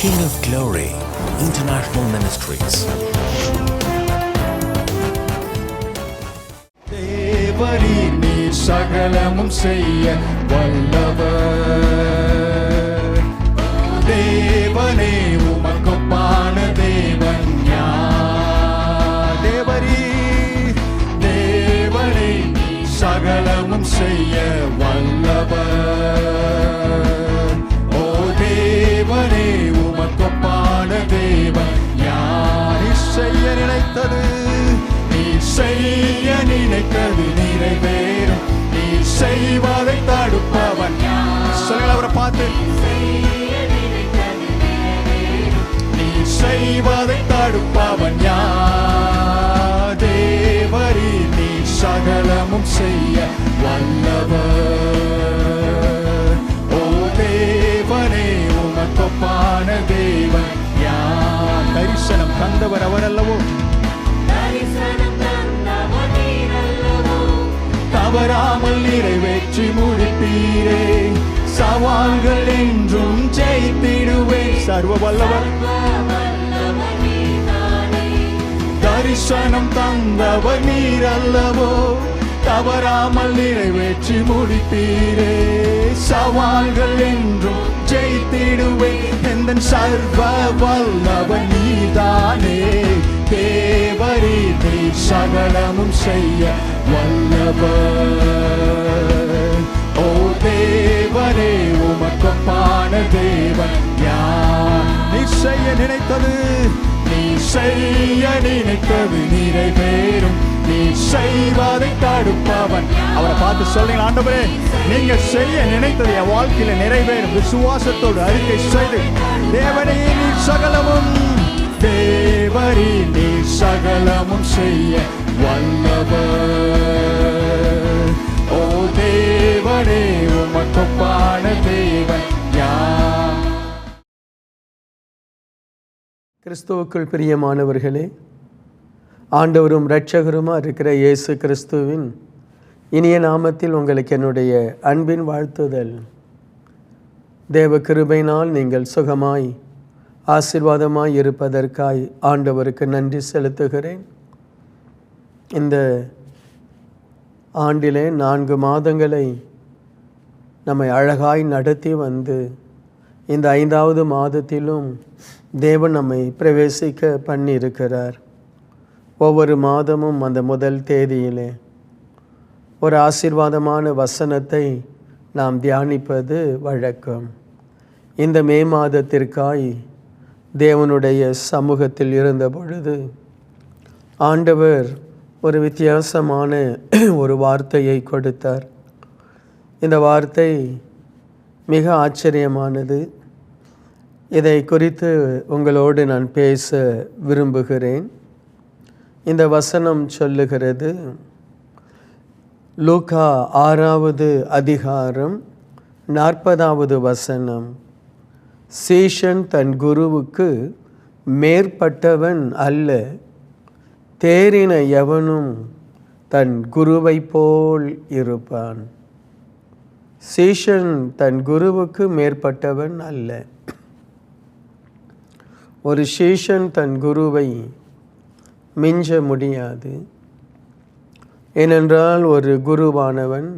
King of Glory International Ministries. தேவரீர் நீர் சகலமும் செய்ய வல்லவர். தேவனே உமக்கொப்பான தேவன் யார்? தேவனே சகலமும் செய்ய வல்லவர். ஓ தேவனே உமக்கொப்பான தேவன் யார்? நீ செய்ய நினைத்தது, நீ செய்ய நினைத்தது நிறைவேறும். நீ செய்வதை தடுப்பவன் யார்? சொல்லுங்கள் அவரை பார்த்து. நீ செய்வதை தடுப்பவன் யார்? தேவரீ நீ சகலமும் செய்ய வல்லவர். ஓ தேவனே உமக்கொப்பான தேவன் யார்? தரிசனம் தந்தவர் அவர் அல்லவோ? தவறாமல் நிறைவேற்றி முடிப்பீரே. சவால்கள் என்றும் ஜெயித்திடுவே. சர்வ வல்லவர், தரிசனம் தந்தவர் நீர் அல்லவோ? தவறாமல் நிறைவேற்றி முடிப்பீரே. சவால்கள் என்றும் ஜெயித்திடுவே. எந்த சர்வ வல்லவர் நீதானே. தேவரீ நீர் சகலமும் செய்ய வல்லவர். ஓ தேவனே உமக்கொப்பான தேவன் யார்? நீ செய்ய நினைத்தது, நீ செய்ய நினைத்தது நிறைவேறும். நீ செய்வதை தடுப்பவன். அவரை பார்த்து சொல்லுங்க, ஆண்டவரே நீங்க செய்ய நினைத்தது என் வாழ்க்கையில நிறைவேறும். விசுவாசத்தோடு அறிக்கை செய்து, தேவனே நீ சகலமும், தேவரீ நீ சகலமும் செய்ய வல்லவர். ஓ தேவனே உமக்கொப்பான தேவன் யார்? கிறிஸ்துவுக்குள் பிரியமானவர்களே, ஆண்டவரும் இரட்சகருமா இருக்கிற இயேசு கிறிஸ்துவின் இனிய நாமத்தில் உங்களுக்கு என்னுடைய அன்பின் வாழ்த்துதல். தேவ கிருபையினால் நீங்கள் சுகமாய் ஆசீர்வாதமாய் இருப்பதற்காய் ஆண்டவருக்கு நன்றி செலுத்துகிறேன். இந்த ஆண்டிலே 4 மாதங்களை நம்மை அழகாய் நடத்தி வந்து இந்த 5வது மாதத்திலும் தேவன் நம்மை பிரவேசிக்க பண்ணியிருக்கிறார். ஒவ்வொரு மாதமும் அந்த முதல் தேதியிலே ஒரு ஆசீர்வாதமான வசனத்தை நாம் தியானிப்பது வழக்கம். இந்த மே மாதத்திற்காய் தேவனுடைய சமூகத்தில் இருந்த பொழுது ஆண்டவர் ஒரு வித்தியாசமான ஒரு வார்த்தையை கொடுத்தார். இந்த வார்த்தை மிக ஆச்சரியமானது. இதை குறித்து உங்களோடு நான் பேச விரும்புகிறேன். இந்த வசனம் சொல்லுகிறது, லூக்கா 6வது அதிகாரம் 40வது வசனம், சீஷன் தன் குருவுக்கு மேற்பட்டவன் அல்ல, தேறின எவனும் தன் குருவை போல் இருப்பான். சீஷன் தன் குருவுக்கு மேற்பட்டவன் அல்ல. ஒரு சீஷன் தன் குருவை மிஞ்ச முடியாது. ஏனென்றால் ஒரு குருவானவன்,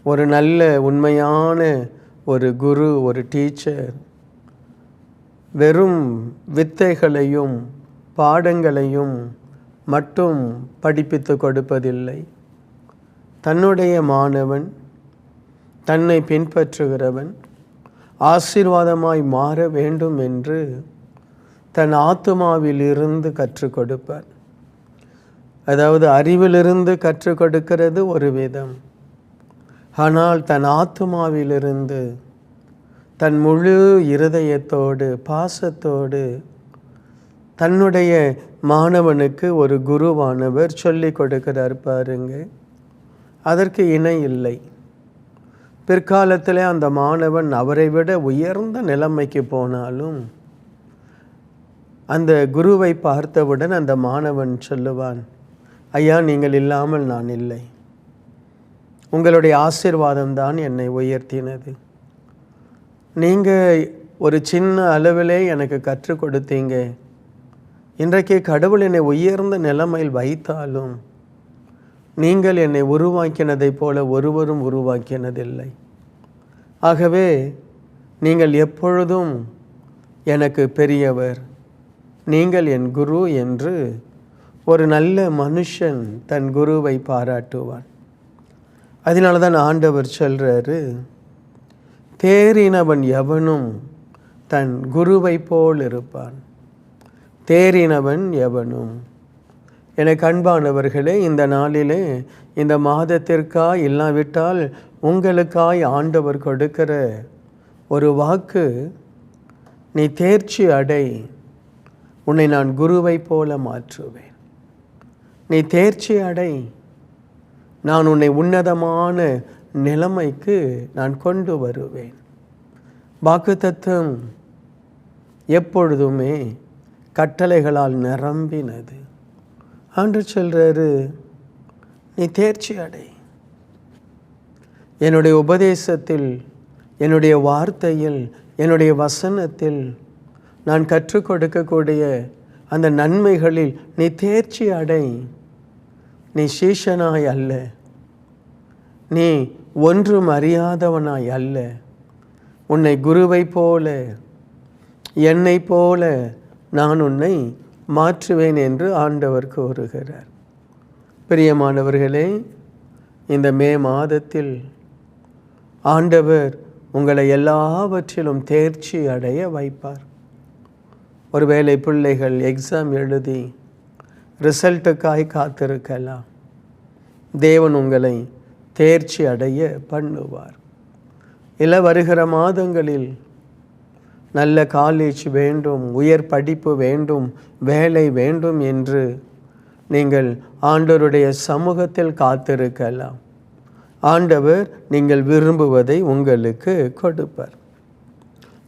ஒரு நல்ல உண்மையான ஒரு குரு, ஒரு டீச்சர் வெறும் வித்தைகளையும் பாடங்களையும் மட்டும் படிப்பித்து கொடுப்பதில்லை. தன்னுடைய மாணவன், தன்னை பின்பற்றுகிறவன் ஆசீர்வாதமாய் மாற வேண்டும் என்று தன் ஆத்துமாவிலிருந்து கற்றுக் கொடுப்பார். அதாவது அறிவிலிருந்து கற்றுக் கொடுக்கிறது ஒரு விதம், ஆனால் தன் ஆத்துமாவிலிருந்து தன் முழு இருதயத்தோடு பாசத்தோடு தன்னுடைய மாணவனுக்கு ஒரு குருவானவர் சொல்லிக் கொடுக்கிறார் பாருங்க. அதற்கு இணை இல்லை. பிற்காலத்தில் அந்த மாணவன் அவரை விட உயர்ந்த நிலைமைக்கு போனாலும் அந்த குருவை பார்த்தவுடன் அந்த மாணவன் சொல்லுவான், ஐயா நீங்கள் இல்லாமல் நான் இல்லை, உங்களுடைய ஆசீர்வாதம் தான் என்னை உயர்த்தினது. நீங்கள் ஒரு சின்ன அளவிலே எனக்கு கற்றுக் கொடுத்தீங்க. இன்றைக்கு கடவுள் என்னை உயர்ந்த நிலைமையில் வைத்தாலும் நீங்கள் என்னை உருவாக்கினதைப் போல ஒருவரும் உருவாக்கினதில்லை. ஆகவே நீங்கள் எப்பொழுதும் எனக்கு பெரியவர், நீங்கள் என் குரு என்று ஒரு நல்ல மனுஷன் தன் குருவை பாராட்டுவான். அதனால தான் ஆண்டவர் சொல்கிறாரு, தேறினவன் எவனும் தன் குருவை போல் இருப்பான். தேறினவன் எவனும். எனக்கு அன்பானவர்களே, இந்த நாளிலே இந்த மாதத்திற்காய் இல்லாவிட்டால் உங்களுக்காய் ஆண்டவர் கொடுக்கிற ஒரு வாக்கு, நீ தேர்ச்சி அடை, உன்னை நான் குருவை போல மாற்றுவேன். நீ தேர்ச்சி அடை, நான் உன்னை உன்னதமான நிலைமைக்கு நான் கொண்டு வருவேன். வாக்குத்தத்தம் எப்பொழுதுமே கட்டளைகளால் நிரம்பினது. ஆண்டவர் சொல்றாரு, நீ தேர்ச்சி அடை. என்னுடைய உபதேசத்தில், என்னுடைய வார்த்தையில், என்னுடைய வசனத்தில் நான் கற்றுக் கொடுக்கக்கூடிய அந்த நன்மைகளில் நீ தேர்ச்சி அடை. நீ சீஷனாய் அல்ல, நீ ஒன்றும் அறியாதவனாய் அல்ல, உன்னை குருவை போல, என்னை போல நான் உன்னை மாற்றுவேன் என்று ஆண்டவர் கூறுகிறார். பிரியமானவர்களே, இந்த மே மாதத்தில் ஆண்டவர் உங்களை எல்லாவற்றிலும் தேர்ச்சி அடைய வைப்பார். ஒருவேளை பிள்ளைகள் எக்ஸாம் எழுதி ரிசல்ட்டுக்காய் காத்திருக்கலாம். தேவன் உங்களை தேர்ச்சி அடைய பண்ணுவார். இல்லை, வருகிற மாதங்களில் நல்ல காலேஜ் வேண்டும், உயர் படிப்பு வேண்டும், வேலை வேண்டும் என்று நீங்கள் ஆண்டவருடைய சமூகத்தில் காத்திருக்கலாம். ஆண்டவர் நீங்கள் விரும்புவதை உங்களுக்கு கொடுப்பார்.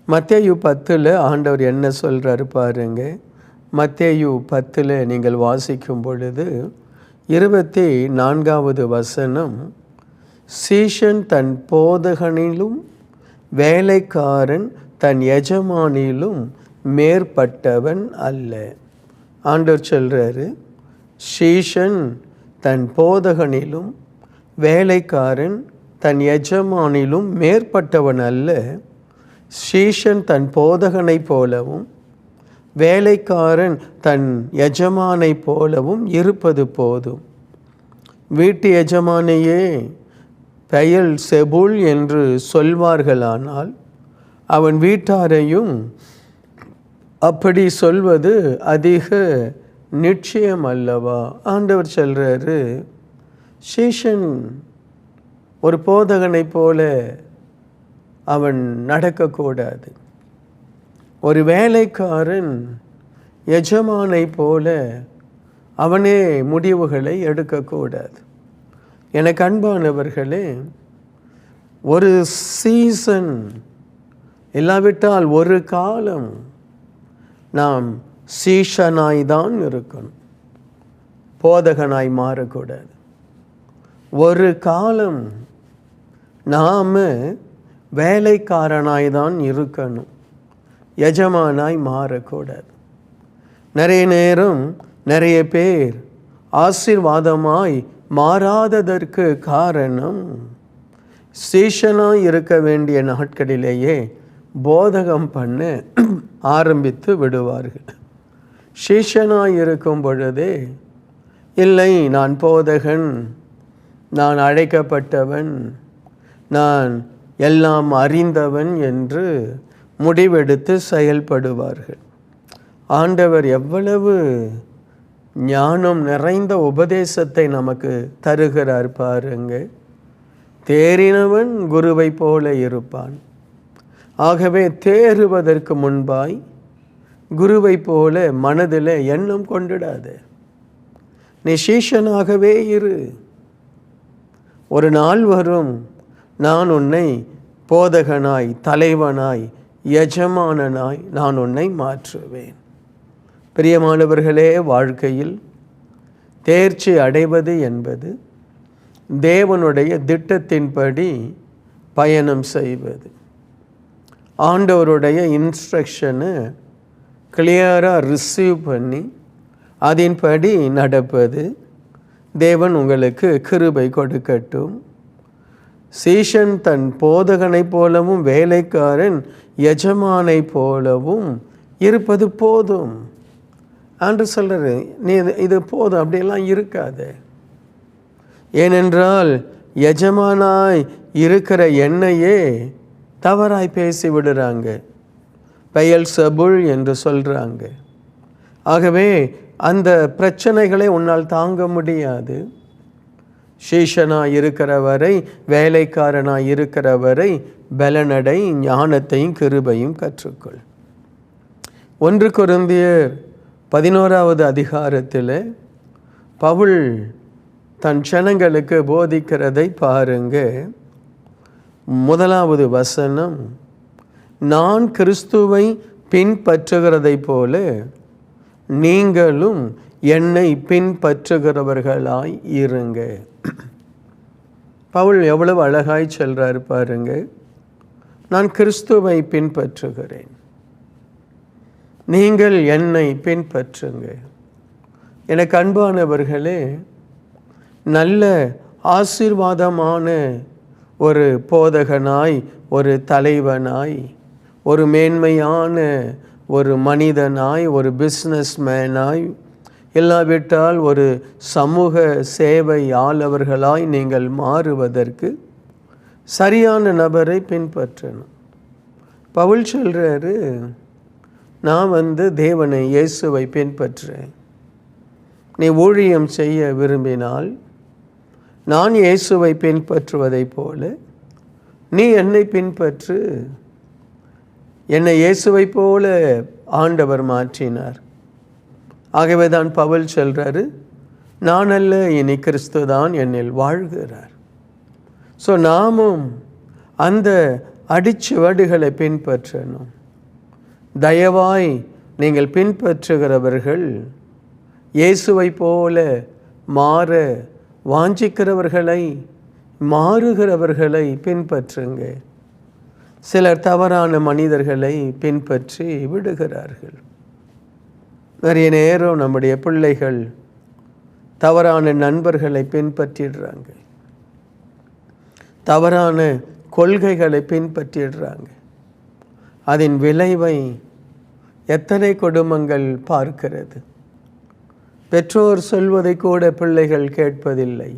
மத்தேயு 10 ஆண்டவர் என்ன சொல்கிறாரு பாருங்க. மத்தேயு 10 நீங்கள் வாசிக்கும் பொழுது 24வது வசனம், சீஷன் தன் போதகனிலும் வேலைக்காரன் தன் எஜமானிலும் மேற்பட்டவன் அல்ல. ஆண்டவர் சொல்கிறாரு, சீஷன் தன் போதகனிலும் வேலைக்காரன் தன் எஜமானிலும் மேற்பட்டவன் அல்ல. சீஷன் தன் போதகனை போலவும் வேலைக்காரன் தன் எஜமானை போலவும் இருப்பது போதும். வீட்டு எஜமானையே பெயல் செபுல் என்று சொல்வார்களானால் அவன் வீட்டாரையும் அப்படி சொல்வது அதிக நிச்சயம் அல்லவா? ஆண்டவர் சொல்கிறாரு, சீஷன் ஒரு போதகனை போல அவன் நடக்கக்கூடாது. ஒரு வேலைக்காரன் எஜமானை போல அவனே முடிவுகளை எடுக்கக்கூடாது. எனக்கு அன்பானவர்களே, ஒரு சீசன் இல்லாவிட்டால் ஒரு காலம் நாம் சீஷனாய் தான் இருக்கணும், போதகனாய் மாறக்கூடாது. ஒரு காலம் நாம் வேலைக்காரனாய் தான் இருக்கணும், எஜமானாய் மாறக்கூடாது. நிறைய நேரம் நிறைய பேர் ஆசீர்வாதமாய் மாறாததற்கு காரணம், சீஷனாய் இருக்க வேண்டிய நாட்களிலேயே போதகம் பண்ண ஆரம்பித்து விடுவார்கள். சீஷனாய் இருக்கும் பொழுதே, இல்லை நான் போதகன், நான் அழைக்கப்பட்டவன், நான் எல்லாம் அறிந்தவன் என்று முடிவெடுத்து செயல்படுவார்கள். ஆண்டவர் எவ்வளவு ஞானம் நிறைந்த உபதேசத்தை நமக்கு தருகிறார் பாருங்க. தேறினவன் குருவை போல இருப்பான். ஆகவே தேறுவதற்கு முன்பாய் குருவை போல மனதில் எண்ணம் கொண்டிடாது. நீ சீஷனாகவே இரு. ஒரு நாள் வரும், நான் உன்னை போதகனாய், தலைவனாய், எஜமானனாய் நான் உன்னை மாற்றுவேன். பிரியமானவர்களே, வாழ்க்கையில் தேர்ச்சி அடைவது என்பது தேவனுடைய திட்டத்தின்படி பயணம் செய்வது. ஆண்டவருடைய இன்ஸ்ட்ரக்ஷனை கிளியராக ரிசீவ் பண்ணி அதன்படி நடப்பது. தேவன் உங்களுக்கு கிருபை கொடுக்கட்டும். சீஷன் தன் போதகனை போலவும் வேலைக்காரன் எஜமானை போலவும் இருப்பது போதும் என்று சொல்கிறாரு. நீ இது போதும், அப்படியெல்லாம் இருக்காது. ஏனென்றால் எஜமானாய் இருக்கிற என்னையே தவறாய் பேசி விடுறாங்க, பெயல்செபூல் என்று சொல்கிறாங்க. ஆகவே அந்த பிரச்சனைகளை உன்னால் தாங்க முடியாது. சீஷனாய் இருக்கிற வரை, வேலைக்காரனாய் இருக்கிற வரை பலனடை, ஞானத்தையும் கிருபையும் கற்றுக்கொள். 1 கொரிந்தியர் 11வது அதிகாரத்தில் பவுல் தன் ஜனங்களுக்கு போதிக்கிறதை பாருங்க. 1வது வசனம், நான் கிறிஸ்துவை பின்பற்றுகிறதை போல நீங்களும் என்னை பின்பற்றுகிறவர்களாய் இருங்க. பவுல் எவ்வளவு அழகாய் சொல்றாரு பாருங்க. நான் கிறிஸ்துவை பின்பற்றுகிறேன், நீங்கள் என்னை பின்பற்றுங்க. எனக்கு அன்பானவர்களே, நல்ல ஆசீர்வாதமான ஒரு போதகனாய், ஒரு தலைவனாய், ஒரு மேன்மையான ஒரு மனிதனாய், ஒரு பிஸ்னஸ் மேனாய், இல்லாவிட்டால் ஒரு சமூக சேவையாளர்களாய் நீங்கள் மாறுவதற்கு சரியான நபரை பின்பற்றணும். பவுல் சொல்கிறாரு, நான் தேவனை, இயேசுவை பின்பற்றுறேன். நீ ஊழியம் செய்ய விரும்பினால் நான் இயேசுவை பின்பற்றுவதை போல நீ என்னை பின்பற்று. என்னை இயேசுவை போல ஆண்டவர் மாற்றினார். ஆகவே தான் பவுல் சொல்கிறாரு, நான் அல்ல, இனி கிறிஸ்து தான் என்னில் வாழ்கிறார். ஸோ நாமும் அந்த அடிச்சுவடுகளை பின்பற்றணும். தயவாய் நீங்கள் பின்பற்றுகிறவர்கள் இயேசுவை போல மாற வாஞ்சிக்கிறவர்களை, மாறுகிறவர்களை பின்பற்றுங்க. சிலர் தவறான மனிதர்களை பின்பற்றி விடுகிறார்கள். நிறைய நேரம் நம்முடைய பிள்ளைகள் தவறான நண்பர்களை பின்பற்றிடுறாங்க, தவறான கொள்கைகளை பின்பற்றிடுறாங்க. அதன் விளைவை எத்தனை குடும்பங்கள் பார்க்கிறது. பெற்றோர் சொல்வதை கூட பிள்ளைகள் கேட்பதில்லை.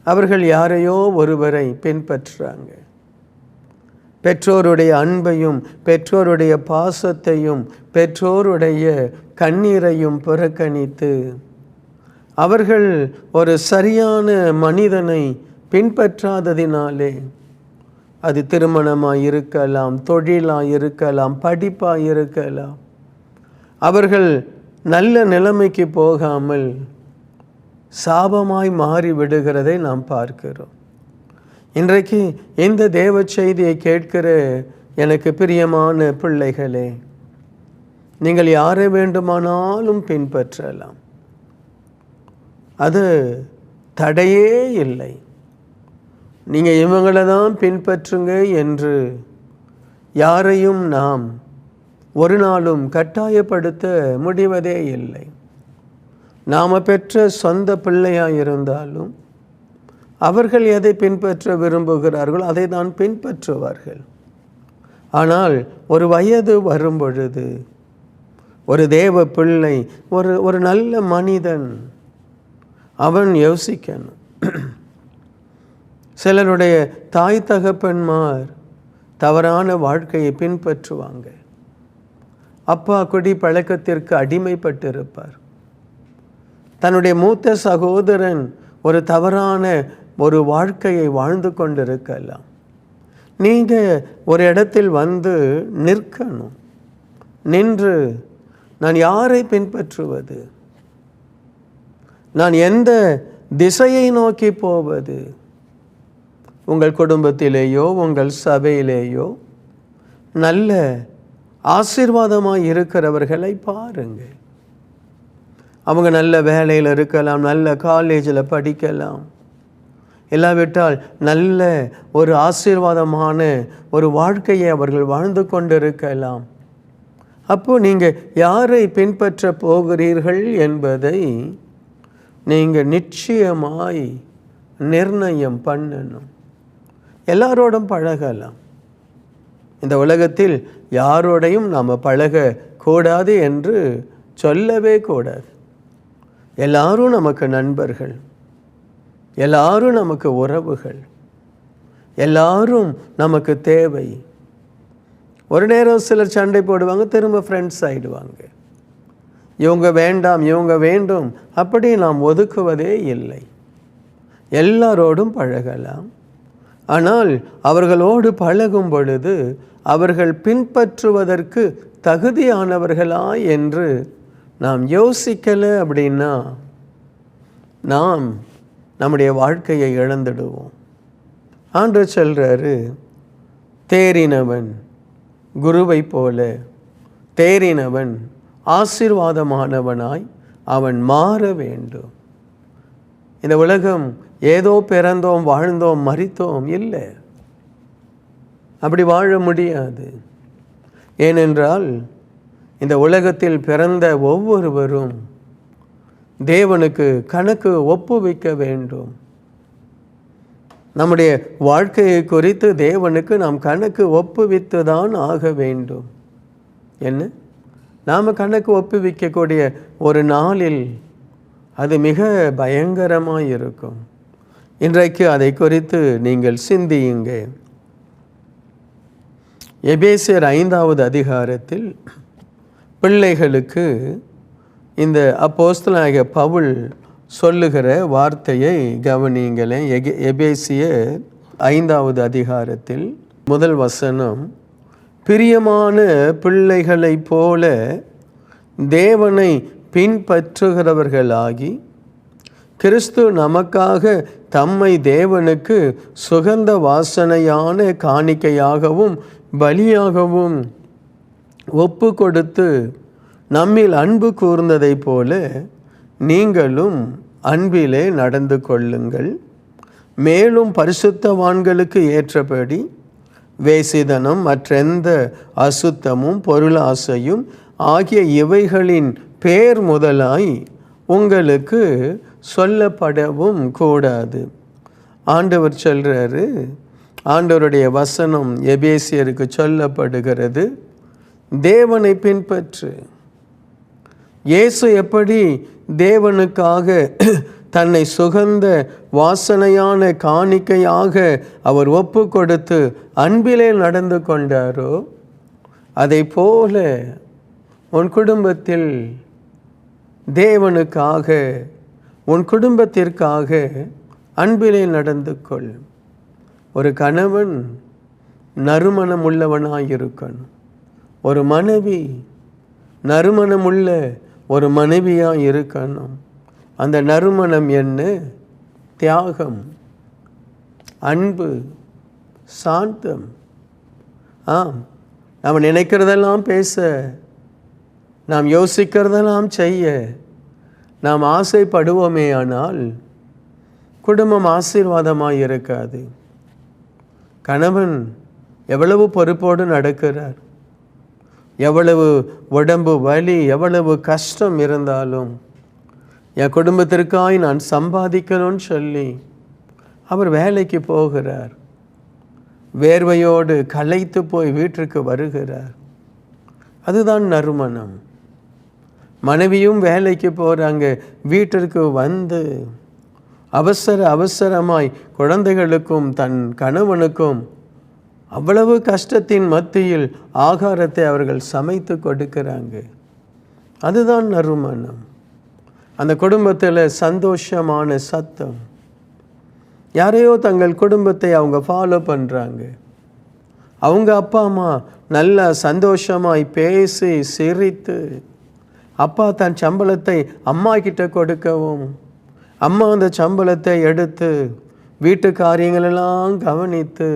அவர்கள் யாரையோ ஒருவரை பின்பற்றுறாங்க. பெற்றோருடைய அன்பையும், பெற்றோருடைய பாசத்தையும், பெற்றோருடைய கண்ணீரையும் புறக்கணித்து அவர்கள் ஒரு சரியான மனிதனை பின்பற்றாததினாலே, அது திருமணமாக இருக்கலாம், தொழிலாக இருக்கலாம், படிப்பாக இருக்கலாம், அவர்கள் நல்ல நிலைமைக்கு போகாமல் சாபமாய் மாறி விடுகிறதை நாம் பார்க்கிறோம். இன்றைக்கு இந்த தேவ செய்தியை கேட்கிற எனக்கு பிரியமான பிள்ளைகளே, நீங்கள் யாரை வேண்டுமானாலும் பின்பற்றலாம், அது தடையே இல்லை. நீங்கள் இவங்களை தான் பின்பற்றுங்க என்று யாரையும் நாம் ஒரு நாளும் கட்டாயப்படுத்த முடிவதே இல்லை. நாம் பெற்ற சொந்த பிள்ளையாக இருந்தாலும் அவர்கள் எதை பின்பற்ற விரும்புகிறார்களோ அதை தான் பின்பற்றுவார்கள். ஆனால் ஒரு வயது வரும் பொழுது ஒரு தேவ பிள்ளை, ஒரு நல்ல மனிதன், அவன் யோசிக்கணும். சிலருடைய தாய் தகப்பன்மார் தவறான வாழ்க்கையை பின்பற்றுவாங்க. அப்பா குடி பழக்கத்திற்கு அடிமைப்பட்டிருப்பார். தன்னுடைய மூத்த சகோதரன் ஒரு தவறான ஒரு வாழ்க்கையை வாழ்ந்து கொண்டிருக்கலாம். நீங்கள் ஒரு இடத்தில் நிற்கணும். நின்று நான் யாரை பின்பற்றுவது, நான் எந்த திசையை நோக்கி போவது? உங்கள் குடும்பத்திலேயோ உங்கள் சபையிலேயோ நல்ல ஆசீர்வாதமாக இருக்கிறவர்களை பாருங்கள். அவங்க நல்ல வேலையில் இருக்கலாம், நல்ல காலேஜில் படிக்கலாம், இல்லாவிட்டால் நல்ல ஒரு ஆசீர்வாதமான ஒரு வாழ்க்கையை அவர்கள் வாழ்ந்து கொண்டிருக்கலாம். அப்போ நீங்கள் யாரை பின்பற்ற போகிறீர்கள் என்பதை நீங்கள் நிச்சயமாய் நிர்ணயம் பண்ணணும். எல்லாரோடும் பழகலாம். இந்த உலகத்தில் யாரோடையும் நாம் பழகக்கூடாது என்று சொல்லவே கூடாது. எல்லாரும் நமக்கு நண்பர்கள், எல்லாரும் நமக்கு உறவுகள், எல்லாரும் நமக்கு தேவை. ஒரு நேரம் சிலர் சண்டை போடுவாங்க, திரும்ப ஃப்ரெண்ட்ஸ் ஆகிடுவாங்க. இவங்க வேண்டாம் இவங்க வேண்டும் அப்படி நாம் ஒதுக்குவதே இல்லை. எல்லாரோடும் பழகலாம். ஆனால் அவர்களோடு பழகும் பொழுது அவர்கள் பின்பற்றுவதற்கு தகுதியானவர்களா என்று நாம் யோசிக்கலை அப்படின்னா நாம் நம்முடைய வாழ்க்கையை இழந்துடுவோம். ஆண்டவர் சொல்றாரு, தேறினவன் குருவை போல, தேறினவன் ஆசீர்வாதமானவனாய் அவன் மாற வேண்டும். இந்த உலகம் ஏதோ பிறந்தோம் வாழ்ந்தோம் மரித்தோம் இல்லை, அப்படி வாழ முடியாது. ஏனென்றால் இந்த உலகத்தில் பிறந்த ஒவ்வொருவரும் தேவனுக்கு கணக்கு ஒப்புவிக்க வேண்டும். நம்முடைய வாழ்க்கையை குறித்து தேவனுக்கு நாம் கணக்கு ஒப்புவித்து தான் ஆக வேண்டும். என்ன, நாம் கணக்கு ஒப்புவிக்கக்கூடிய ஒரு நாளில் அது மிக பயங்கரமாக இருக்கும். இன்றைக்கு அதை குறித்து நீங்கள் சிந்தியுங்க. எபேசியர் 5வது அதிகாரத்தில் பிள்ளைகளுக்கு இந்த அப்போஸ்தலனாகிய பவுல் சொல்லுகிற வார்த்தையை கவனியுங்களேன். எபேசியர் 5வது அதிகாரத்தில் முதல் வசனம், பிரியமான பிள்ளைகளைப் போல தேவனை பின்பற்றுகிறவர்களாகி கிறிஸ்து நமக்காக தம்மை தேவனுக்கு சுகந்த வாசனையான காணிக்கையாகவும் பலியாகவும் ஒப்பு கொடுத்து நம்மில் அன்பு கூர்ந்ததைப் போல நீங்களும் அன்பிலே நடந்து கொள்ளுங்கள். மேலும் பரிசுத்தவான்களுக்கு ஏற்றபடி வேசிதனம் மற்றெந்த அசுத்தமும் பொருளாசையும் ஆகிய இவைகளின் பேர் முதலாய் உங்களுக்கு சொல்லப்படவும் கூடாது. ஆண்டவர் சொல்றாரு, ஆண்டவருடைய வசனம் எபேசியருக்கு சொல்லப்படுகிறது, தேவனை பின்பற்று. இயேசு எப்படி தேவனுக்காக தன்னை சுகந்த வாசனையான காணிக்கையாக அவர் ஒப்பு கொடுத்து அன்பிலே நடந்து கொண்டாரோ, அதை போல உன் குடும்பத்தில் தேவனுக்காக உன் குடும்பத்திற்காக அன்பிலே நடந்து கொள். ஒரு கணவன் நறுமணம் உள்ளவனாயிருக்கணும். ஒரு மனைவி நறுமணமுள்ள ஒரு மனைவியாக இருக்கணும். அந்த நறுமணம் என்ன? தியாகம், அன்பு, சாந்தம். நாம் நினைக்கிறதெல்லாம் பேச, நாம் யோசிக்கிறதெல்லாம் செய்ய நாம் ஆசைப்படுவோமே, ஆனால் குடும்பம் ஆசீர்வாதமாக இருக்காது. கணவன் எவ்வளவு பொறுப்போடு நடக்கிறார், எவ்வளவு உடம்பு வலி, எவ்வளவு கஷ்டம் இருந்தாலும் என் குடும்பத்திற்காய் நான் சம்பாதிக்கணும்னு சொல்லி அவர் வேலைக்கு போகிறார். வேர்வையோடு களைத்து போய் வீட்டிற்கு வருகிறார். அதுதான் நறுமணம். மனைவியும் வேலைக்கு போகிறாங்க, வீட்டிற்கு வந்து அவசரமாய் குழந்தைகளுக்கும் தன் கணவனுக்கும் அவ்வளவு கஷ்டத்தின் மத்தியில் ஆகாரத்தை அவர்கள் சமைத்து கொடுக்கிறாங்க. அதுதான் நறுமணம். அந்த குடும்பத்தில் சந்தோஷமான சத்தம். யாரையோ தங்கள் குடும்பத்தை அவங்க ஃபாலோ பண்ணுறாங்க. அவங்க அப்பா அம்மா நல்லா சந்தோஷமாய் பேசி சிரித்து, அப்பா தன் சம்பளத்தை அம்மா கிட்ட கொடுக்கவும், அம்மா அந்த சம்பளத்தை எடுத்து வீட்டு காரியங்களெல்லாம் கவனித்து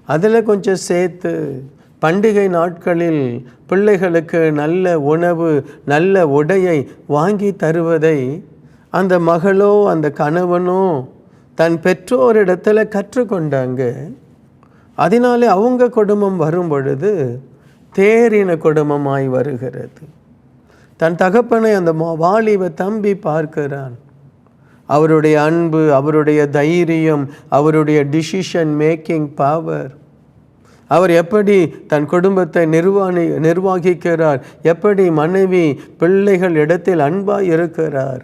அதில் கொஞ்சம் சேர்த்து பண்டிகை நாட்களில் பிள்ளைகளுக்கு நல்ல உணவு நல்ல உடையை வாங்கி தருவதை அந்த மகளோ அந்த கணவனோ தன் பெற்றோரிடத்தில் கற்றுக்கொண்டாங்க. அதனாலே அவங்க குடும்பம் வரும் பொழுது தேறின குடும்பமாய் வருகிறது. தன் தகப்பனை அந்த வாலிப தம்பி பார்க்கிறான். அவருடைய அன்பு, அவருடைய தைரியம், அவருடைய டிசிஷன் மேக்கிங் பவர், அவர் எப்படி தன் குடும்பத்தை நிர்வகிக்கிறார், எப்படி மனைவி பிள்ளைகள் இடத்தில் அன்பாய் இருக்கிறார்,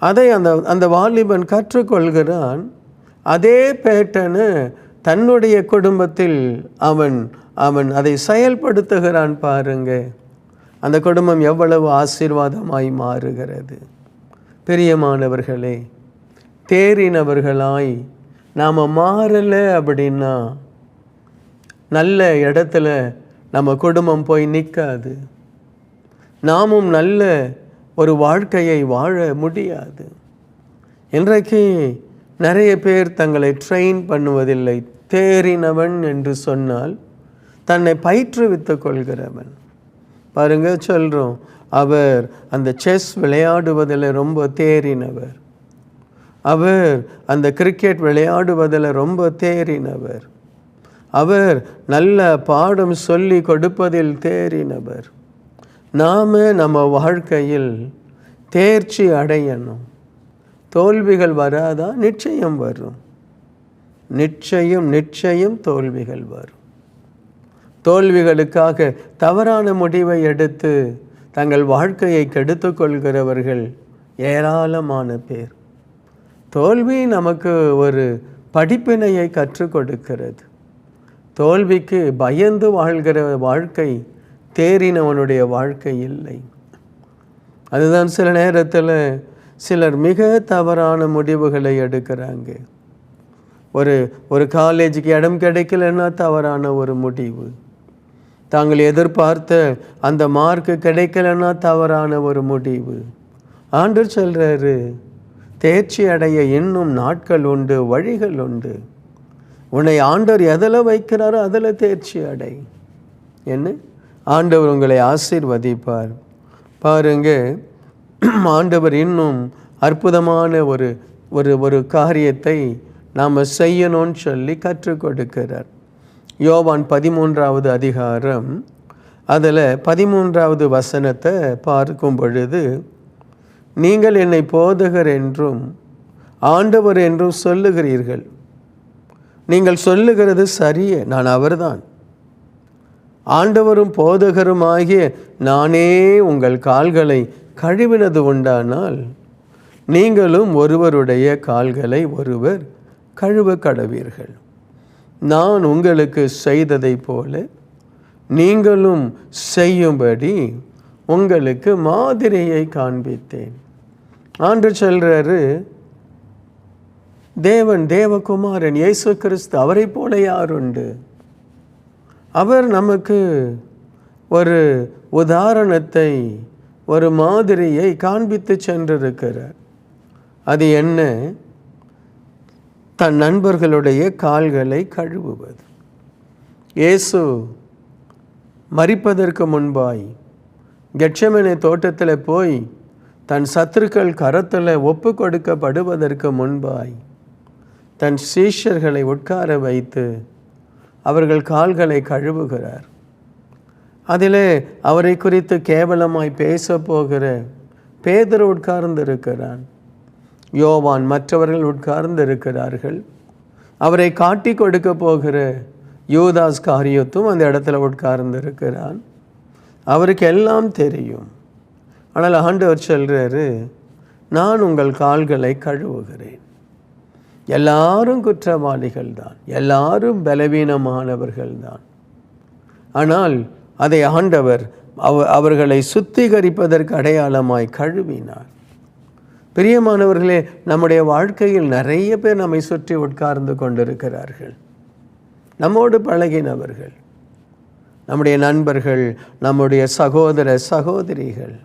அதை அந்த வாலிபன் கற்றுக்கொள்கிறான். அதே பேட்டர்னு தன்னுடைய குடும்பத்தில் அவன் அதை செயல்படுத்துகிறான். பாருங்க, அந்த குடும்பம் எவ்வளவு ஆசீர்வாதமாய் மாறுகிறது. பிரியமானவர்களே, தேறினவர்களாய் நாம் மாறலை அப்படின்னா நல்ல இடத்துல நம்ம குடும்பம் போய் நிற்காது. நாமும் நல்ல ஒரு வாழ்க்கையை வாழ முடியாது. இன்றைக்கு நிறைய பேர் தங்களை ட்ரெயின் பண்ணுவதில்லை. தேறினவன் என்று சொன்னால் தன்னை பயிற்றுவித்து கொள்கிறவன். பாருங்க, சொல்கிறோம், அவர் அந்த செஸ் விளையாடுவதில் ரொம்ப தேறினவர், அவர் அந்த கிரிக்கெட் விளையாடுவதில் ரொம்ப தேறினவர், அவர் நல்ல பாடம் சொல்லி கொடுப்பதில் தேறினவர். நாம் நம்ம வாழ்க்கையில் தேர்ச்சி அடையணும். தோல்விகள் வராதா? நிச்சயம் வரும். நிச்சயம் தோல்விகள் வரும். தோல்விகளுக்காக தவறான முடிவை எடுத்து தங்கள் வாழ்க்கையை கெடுத்து கொள்கிறவர்கள் ஏராளமான பேர். தோல்வி நமக்கு ஒரு படிப்பினையை கற்றுக் கொடுக்கிறது. தோல்விக்கு பயந்து வாழ்கிற வாழ்க்கை தேறினவனுடைய வாழ்க்கை இல்லை. அதுதான் சில நேரத்தில் சிலர் மிக தவறான முடிவுகளை எடுக்கிறாங்க. ஒரு காலேஜுக்கு இடம் கிடைக்கலன்னா தவறான ஒரு முடிவு. தாங்கள் எதிர்பார்த்த அந்த மார்க்கு கிடைக்கலன்னா தவறான ஒரு முடிவு. ஆண்டவர் சொல்கிறாரு, தேர்ச்சி அடைய இன்னும் நாட்கள் உண்டு, வழிகள் உண்டு. உன்னை ஆண்டவர் எதில் வைக்கிறாரோ அதில் தேர்ச்சி அடை. என்ன, ஆண்டவர் உங்களை ஆசீர்வதிப்பார். பாருங்க, ஆண்டவர் இன்னும் அற்புதமான ஒரு காரியத்தை நாம் செய்யணும்னு சொல்லி கற்றுக் கொடுக்கிறார். யோவான் 13வது அதிகாரம் அதில் 13வது வசனத்தை பார்க்கும் பொழுது, நீங்கள் என்னை போதகர் என்றும் ஆண்டவர் என்றும் சொல்லுகிறீர்கள். நீங்கள் சொல்லுகிறது சரியே, நான் அவர்தான். ஆண்டவரும் போதகருமாகிய நானே உங்கள் கால்களை கழுவினது உண்டானால் நீங்களும் ஒருவருடைய கால்களை ஒருவர் கழுவ கடவீர்கள். நான் உங்களுக்கு செய்ததை போல நீங்களும் செய்யும்படி உங்களுக்கு மாதிரியை காண்பித்தேன். ஆண்டவர் சொல்றாரு, தேவகுமாரன் இயேசு கிறிஸ்து, அவரை போல யாருண்டு? அவர் நமக்கு ஒரு உதாரணத்தை, ஒரு மாதிரியை காண்பித்து சென்றிருக்கிறார். அது என்ன? தன் நண்பர்களுடைய கால்களை கழுவுவது. இயேசு மரிப்பதற்கு முன்பாய் கெட்செமனே தோட்டத்தில் போய் தன் சத்துருக்கள் கரத்தில் ஒப்பு கொடுக்கப்படுவதற்கு முன்பாய் தன் சீஷர்களை உட்கார வைத்து அவர்கள் கால்களை கழுவுகிறார். அதிலே அவரை குறித்து கேவலமாய் பேச போகிற பேதுரு உட்கார்ந்திருக்கிறான். யோவான், மற்றவர்கள் உட்கார்ந்திருக்கிறார்கள். அவரை காட்டி கொடுக்க போகிற யூதாஸ் காரியத்தும் அந்த இடத்துல உட்கார்ந்திருக்கிறான். அவருக்கு எல்லாம் தெரியும். ஆனால் ஆண்டவர் சொல்றாரு, நான் உங்கள் கால்களை கழுவுகிறேன். எல்லாரும் குற்றவாளிகள் தான், எல்லாரும் பலவீனமானவர்கள் தான். ஆனால் அதை ஆண்டவர் அவர்களை சுத்திகரிப்பதற்கு அடையாளமாய் கழுவினார். பிரியமானவர்களே, நம்முடைய வாழ்க்கையில் நிறைய பேர் நம்மை சுற்றி உட்கார்ந்து கொண்டிருக்கிறார்கள். நம்மோடு பழகினவர்கள், நம்முடைய நண்பர்கள், நம்முடைய சகோதர சகோதரிகள்.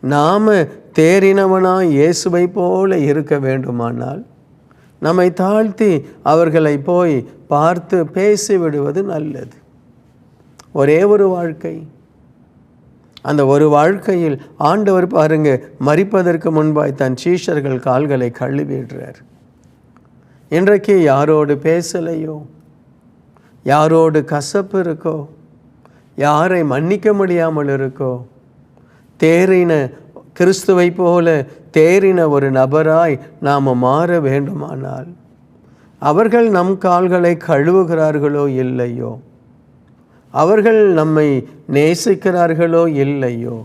நாம் தேறினவனாய் இயேசுவை போல இருக்க வேண்டுமானால் நம்மை தாழ்த்தி அவர்களை போய் பார்த்து பேசிவிடுவது நல்லது. ஒரே ஒரு வாழ்க்கை, அந்த ஒரு வாழ்க்கையில் ஆண்டவர் பாருங்க, மரிப்பதற்கு முன்பாய் தன் சீஷர்கள் கால்களை கழுவிடுறார். இன்றைக்கு யாரோடு பேசலையோ, யாரோடு கசப்பு இருக்கோ, யாரை மன்னிக்க முடியாமல் இருக்கோ, தேறின கிறிஸ்துவை போல தேறின ஒரு நபராய் நாம் மாற வேண்டுமானால் அவர்கள் நம் கால்களை கழுவுகிறார்களோ இல்லையோ, அவர்கள் நம்மை நேசிக்கிறார்களோ இல்லையோ,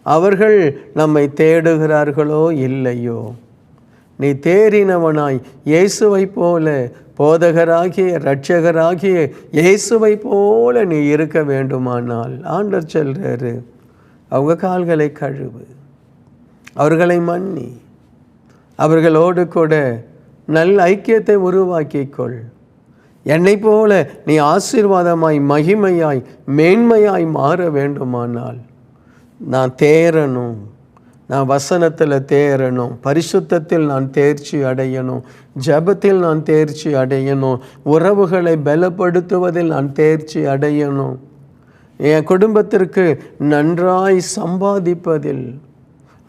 அவர்கள் நம்மை தேடுகிறார்களோ இல்லையோ, நீ தேறினவனாய் இயேசுவை போல, போதகராகிய இரட்சகராகிய இயேசுவை போல நீ இருக்க வேண்டுமானால் ஆண்டவர் சொல்றாரு, அவங்க கால்களை கழுவு, அவர்களை மன்னி, அவர்களோடு கூட நல்ல ஐக்கியத்தை உருவாக்கிக்கொள். என்னை போல நீ ஆசீர்வாதமாய், மகிமையாய், மேன்மையாய் மாற வேண்டுமானால் நான் தேறணும், நான் வசனத்தில் தேறணும், பரிசுத்தத்தில் நான் தேர்ச்சி அடையணும், ஜெபத்தில் நான் தேர்ச்சி அடையணும், உறவுகளை பலப்படுத்துவதில் நான் தேர்ச்சி அடையணும், என் குடும்பத்திற்கு நன்றாய் சம்பாதிப்பதில்,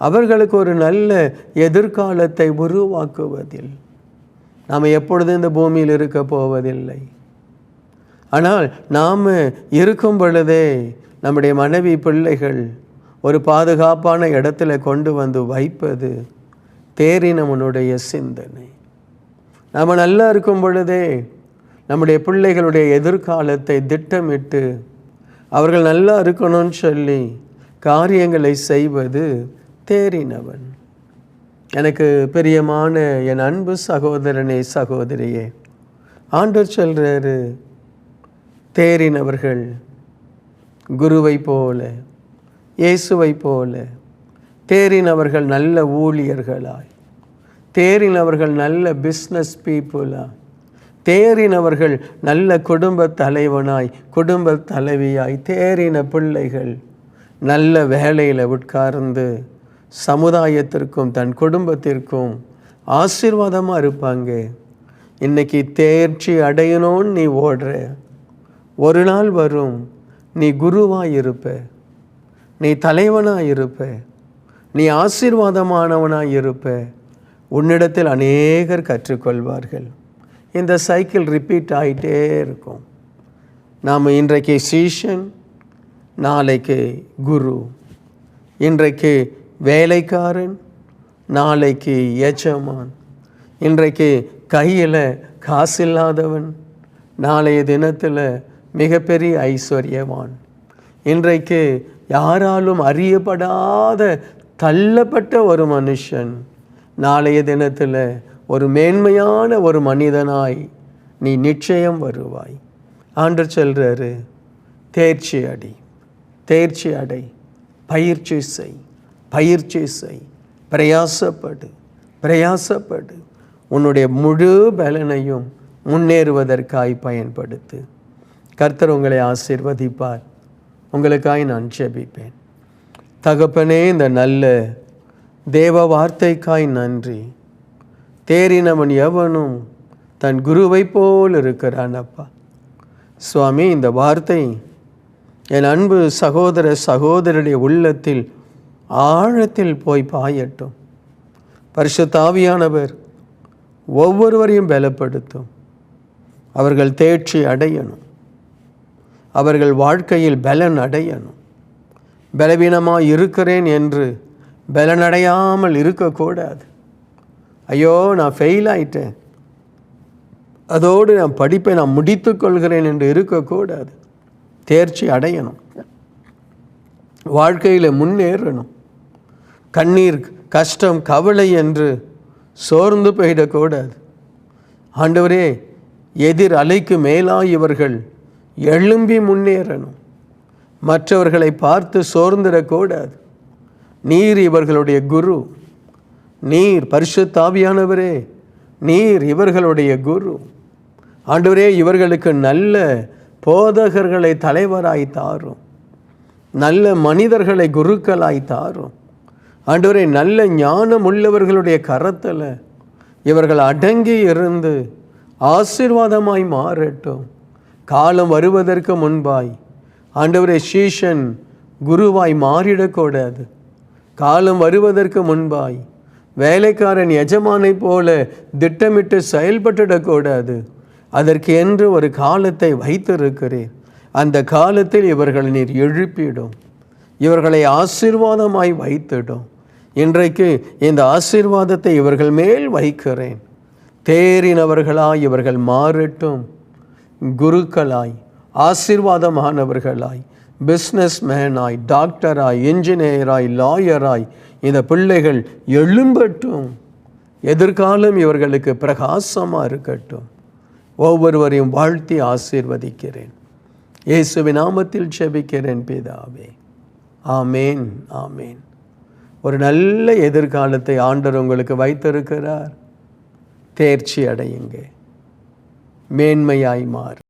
அவர்களுக்கு ஒரு நல்ல எதிர்காலத்தை உருவாக்குவதில். நாம் எப்பொழுதும் இந்த பூமியில் இருக்க போவதில்லை. ஆனால் நாம் இருக்கும் பொழுதே நம்முடைய மனைவி பிள்ளைகள் ஒரு பாதுகாப்பான இடத்துல கொண்டு வந்து வைப்பது தேறினவனுடைய சிந்தனை. நாம் நல்லா இருக்கும் பொழுதே நம்முடைய பிள்ளைகளுடைய எதிர்காலத்தை திட்டமிட்டு அவர்கள் நல்லா இருக்கணும்னு சொல்லி காரியங்களை செய்வது தேறினவன். எனக்கு பிரியமான என் அன்பு சகோதரனே, சகோதரியே, ஆண்டவர் சொல்றாரு, தேறினவர்கள் குருவை போல, இயேசுவை போல, தேறினவர்கள் நல்ல ஊழியர்களாய், தேறினவர்கள் நல்ல பிஸ்னஸ் பீப்புளாய், தேறினவர்கள் நல்ல குடும்ப தலைவனாய், குடும்ப தலைவியாய், தேறின பிள்ளைகள் நல்ல வேலையில் உட்கார்ந்து சமுதாயத்திற்கும் தன் குடும்பத்திற்கும் ஆசீர்வாதமாக இருப்பாங்க. இன்னைக்கு தேர்ச்சி அடையணும்னு நீ ஓடுற, ஒரு நாள் வரும் நீ குருவாக இருப்ப, நீ தலைவனாக இருப்ப, நீ ஆசீர்வாதமானவனாக இருப்ப. உன்னிடத்தில் அநேகர் கற்றுக்கொள்வார்கள். இந்த சைக்கிள் ரிப்பீட் ஆகிட்டே இருக்கும். நாம் இன்றைக்கு சீஷன், நாளைக்கு குரு, இன்றைக்கு வேலைக்காரன், நாளைக்கு எஜமான், இன்றைக்கு கையில் காசில்லாதவன், நாளைய தினத்தில் மிகப்பெரிய ஐஸ்வர்யவான், இன்றைக்கு யாராலும் அறியப்படாத தள்ளப்பட்ட ஒரு மனுஷன், நாளைய தினத்தில் ஒரு மேன்மையான ஒரு மனிதனாய் நீ நிச்சயம் வருவாய். ஆண்டவர் சொல்றாரு, தேர்ச்சி அடை, தேர்ச்சி அடை, பயிற்சி செய், பயிற்சி செய், பிரயாசப்படு, பிரயாசப்படு, உன்னுடைய முழு பலனையும் முன்னேறுவதற்காய் பயன்படுத்து. கர்த்தர் உங்களை ஆசீர்வதிப்பார். உங்களுக்காய் நான் ஜெபிப்பேன். தகப்பனே, இந்த நல்ல தேவ வார்த்தைக்காய் நன்றி. தேறினவன் எவனும் தன் குருவை போல் இருக்கிறான் அப்பா. சுவாமி, இந்த வார்த்தை என் அன்பு சகோதர சகோதரருடைய உள்ளத்தில் ஆழத்தில் போய் பாயட்டும். பரிசுத்த ஆவியானவர் ஒவ்வொருவரையும் பலப்படுத்தும். அவர்கள் தேர்ச்சி அடையணும், அவர்கள் வாழ்க்கையில் பலன் அடையணும். பலவீனமாக இருக்கிறேன் என்று பலனடையாமல் இருக்கக்கூடாது. ஐயோ, நான் ஃபெயில் ஆயிட்டேன், அதோடு நான் படிப்பை நான் முடித்து கொள்கிறேன் என்று இருக்கக்கூடாது. தேர்ச்சி அடையணும், வாழ்க்கையில் முன்னேறணும். கண்ணீர், கஷ்டம், கவலை என்று சோர்ந்து போயிடக்கூடாது. ஆண்டவரே, எதிர் அலைக்கு மேலாய் இவர்கள் எழும்பி முன்னேறணும். மற்றவர்களை பார்த்து சோர்ந்திடக்கூடாது. நீர் இவர்களுடைய குரு, நீர் பரிசுத்த ஆவியானவரே, நீர் இவர்களுடைய குரு. ஆண்டவரே, இவர்களுக்கு நல்ல போதகர்களை தலைவராய் தாரும், நல்ல மனிதர்களை குருக்களாய் தாரும். ஆண்டவரே, நல்ல ஞானம் உள்ளவர்களுடைய கரத்தில் இவர்கள் அடங்கி இருந்து ஆசீர்வாதமாய் மாறட்டும். காலம் வருவதற்கு முன்பாய் ஆண்டவரே, சீஷன் குருவாய் மாறிடக்கூடாது. காலம் வருவதற்கு முன்பாய் வேலைக்காரன் எஜமானை போல திட்டமிட்டு செயல்பட்டுடக்கூடாது. அதற்கு என்று ஒரு காலத்தை வைத்திருக்கிறேன். அந்த காலத்தில் இவர்கள் நீர் எழுப்பிடும், இவர்களை ஆசீர்வாதமாய் வைத்திடும். இன்றைக்கு இந்த ஆசீர்வாதத்தை இவர்கள் மேல் வைக்கிறேன். தேறினவர்களாய் இவர்கள் மாறட்டும். குருக்களாய், ஆசீர்வாதமானவர்களாய், பிஸ்னஸ் மேனாய், டாக்டராய், இன்ஜினியராய், லாயராய் இந்த பிள்ளைகள் எழும்பட்டும். எதிர்காலம் இவர்களுக்கு பிரகாசமாக இருக்கட்டும். ஒவ்வொருவரையும் வாழ்த்தி ஆசீர்வதிக்கிறேன். இயேசுவின் நாமத்தில் ஜெபிக்கிறேன் பிதாவே. ஆமேன், ஆமேன். ஒரு நல்ல எதிர்காலத்தை ஆண்டவர் உங்களுக்கு வைத்திருக்கிறார். தேர்ச்சி அடையுங்க, மேன்மையாய் மாறு.